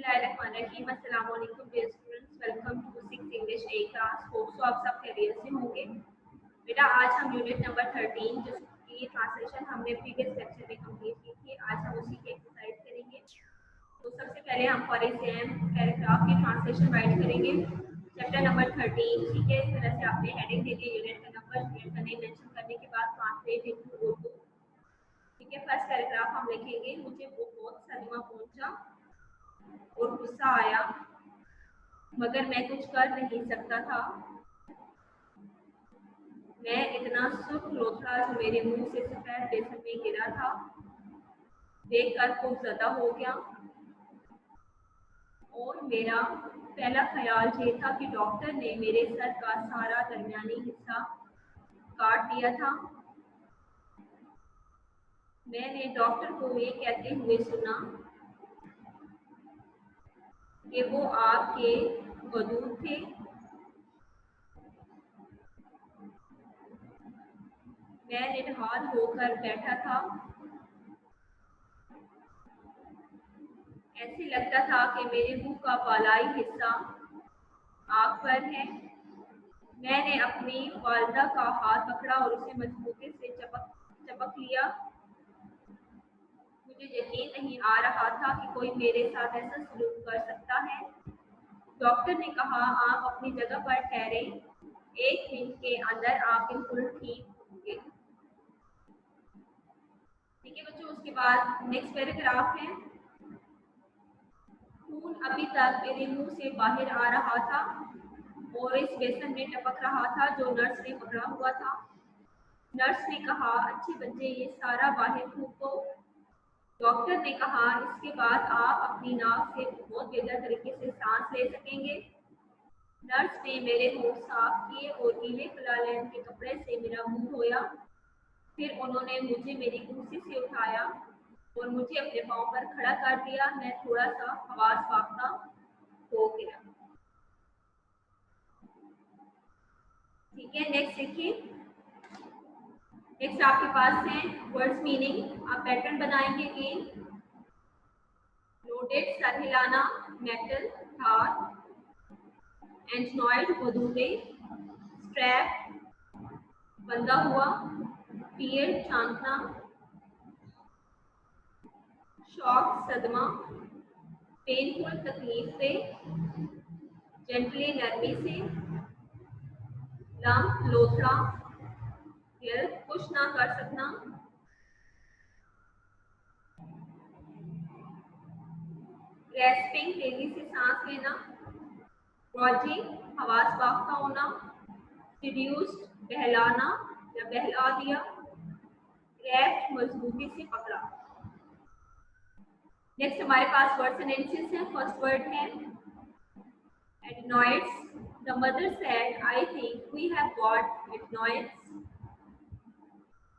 बिस्मिल्लाहिर्रहमानिर्रहीम। अस्सलाम वालेकुम dear students, welcome to 6 English A class. Hope so आप सब खैरियत से होंगे। बेटा आज हम यूनिट नंबर 13 जिसकी ट्रांसलेशन हमने प्रीवियस लेक्चर में कंप्लीट की थी, आज हम उसी की एक्सरसाइज करेंगे। तो सबसे पहले हम फॉर एग्जाम पैराग्राफ की ट्रांसलेशन राइट करेंगे। चैप्टर नंबर 13, ठीक है। इस तरह से आपने हेडिंग दे दी, यूनिट का नंबर, यूनिट का नेम मेंशन करने के बाद ट्रांसलेट इनटू उर्दू, ठीक है। फर्स्ट पैराग्राफ हम लिखेंगे, मुझे बहुत सदमा पहुंचा और गुस्सा आया मगर मैं कुछ कर नहीं सकता था। मैं इतना सुर्ख लोथड़ा जो मेरे मुंह से सफेद बेसन में गिरा था देखकर खूब ज़्यादा हो गया और मेरा पहला ख्याल ये था कि डॉक्टर ने मेरे सर का सारा दरमियानी हिस्सा काट दिया था। मैंने डॉक्टर को ये कहते हुए सुना कि वो आपके वजूद थे। मैं निढाल होकर बैठा था, ऐसे लगता था कि मेरे मुंह का बालाई हिस्सा आग पर है। मैंने अपनी वालिदा का हाथ पकड़ा और उसे मजबूती से चपक लिया। मुझे यकीन नहीं आ रहा था कि कोई मेरे साथ ऐसा सलूक कर सकता है। डॉक्टर ने कहा, आप अपनी जगह पर ठहरे, 1 मिनट के अंदर आप बिल्कुल ठीक होंगे। ठीक है बच्चों, उसके बाद नेक्स्ट पैराग्राफ है। खून अभी तक मेरे मुंह से बाहर आ रहा था और इस बेसन में टपक रहा था जो नर्स ने पकड़ा हुआ था। नर्स ने कहा, अच्छे बच्चे ये सारा बाहर थूक दो। डॉक्टर ने कहा, इसके बाद आप अपनी नाक से बहुत बेहतर तरीके से सांस ले सकेंगे। नर्स ने मेरे होंठ साफ किए और गीले क्लालेन के कपड़े से मेरा मुंह धोया। फिर उन्होंने मुझे मेरी कुर्सी से उठाया और मुझे अपने पाँव पर खड़ा कर दिया। मैं थोड़ा सा हवास फाख्ता हो गया। ठीक है, नेक्स्ट देखिए। नेक्स्ट आपके पास है वर्ड्स मीनिंग। आप पैटर्न बनाएंगे अगेन। लोडेड सर हिलाना, मेटल तार, एंटनॉइड वदूदे, स्ट्रैप बंधा हुआ, पियर छांटना, शॉक सदमा, पेनफुल तकलीफ से, जेंटली नरमी से, लम्प लोथड़ा, हेल्प कुछ ना कर सकना, ग्रेस्पिंग तेजी से सांस लेना, रॉजिंग हवास बाख्ता होना, सीड्यूस्ड बहलाना या बहला दिया, ग्रैप्ड मजबूती से पकड़ा। नेक्स्ट हमारे पास वर्ड सेंटेंसेस है। फर्स्ट वर्ड है adenoids. The mother said, I think we have got adenoids.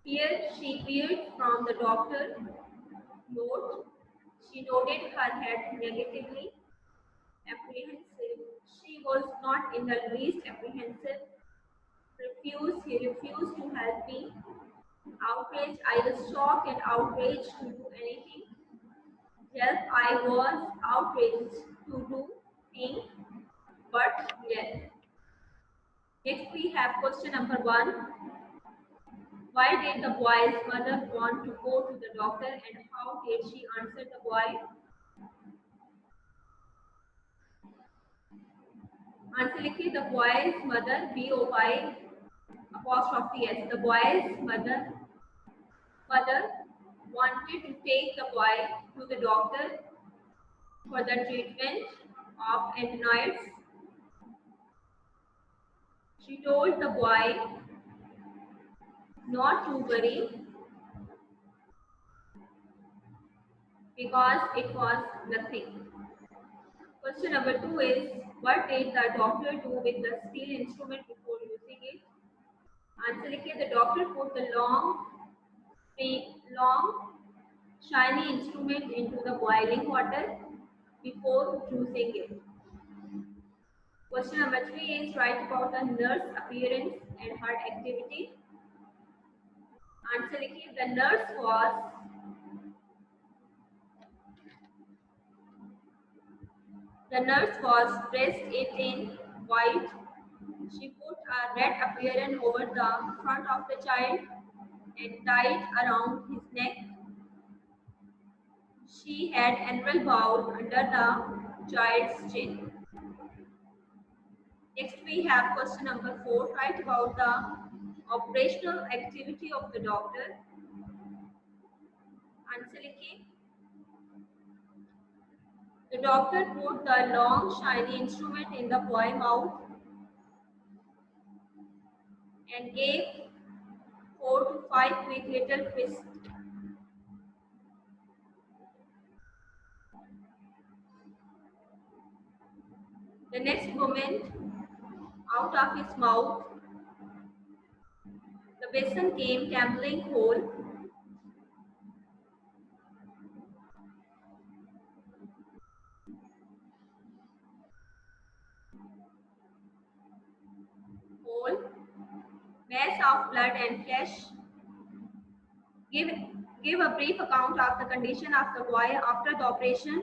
Here she peered from the doctor. Note, she nodded her head negatively. Apprehensive. She was not in the least apprehensive. He refused to help me. Outraged, I was shocked and outraged to do anything. Yelp, I was outraged to do things, but yelp. Next we have question number 1. Why did the boy's mother want to go to the doctor and how did she answer the boy? Answer लिखिए, the boy's mother, B-O-Y apostrophe S. The boy's mother wanted to take the boy to the doctor for the treatment of adenoids. She told the boy not to worry because it was nothing. Question number 2 is, what did the doctor do with the steel instrument before using it? Answer लिखिए, the doctor put the long shiny instrument into the boiling water before using it. Question number 3 is, write about the nurse appearance and her activity. Answer लिखिए, the nurse was The nurse was dressed it in white. She put a red apron over the front of the child and tied around his neck. She had anvil bowl under the child's chin. Next we have question number 4. Write about the operational activity of the doctor. Answer लिखिए. The doctor put the long shiny instrument in the boy's mouth and gave 4 to 5 quick little twists. The next moment, out of his mouth, the basin came tumbling whole. Whole mass of blood and flesh. Give, give a brief account of the condition of the boy after the operation.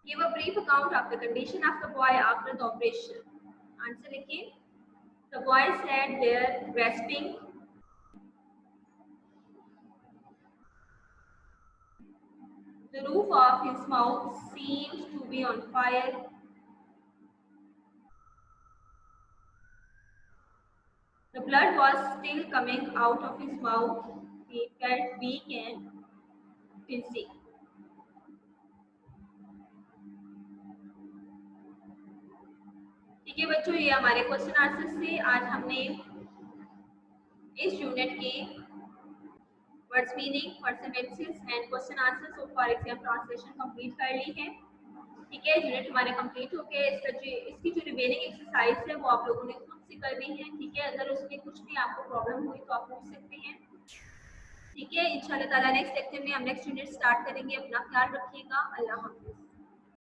Give a brief account of the condition of the boy after the operation. Answer लिखिए. The boy sat there grasping. The roof of his mouth seemed to be on fire. The blood was still coming out of his mouth. He felt weak and dizzy. ठीक है बच्चों, ये हमारे question answer से आज हमने इस unit के words meaning, person sentences and question answers of for exam translation complete कर ली है. ठीक है, यूनिट हमारे कंप्लीट हो गए. इसकी जो रिमेनिंग एक्सरसाइज है वो आप लोगों ने खुद से करनी है. ठीक है, अगर उसमें कुछ भी आपको प्रॉब्लम हुई तो आप पूछ सकते हैं. ठीक है, इंशाल्लाह ताला नेक्स्ट लेक्चर में हम नेक्स्ट यूनिट स्टार्ट करेंगे. अपना ख्याल रखिएगा. अल्लाह हाफिज.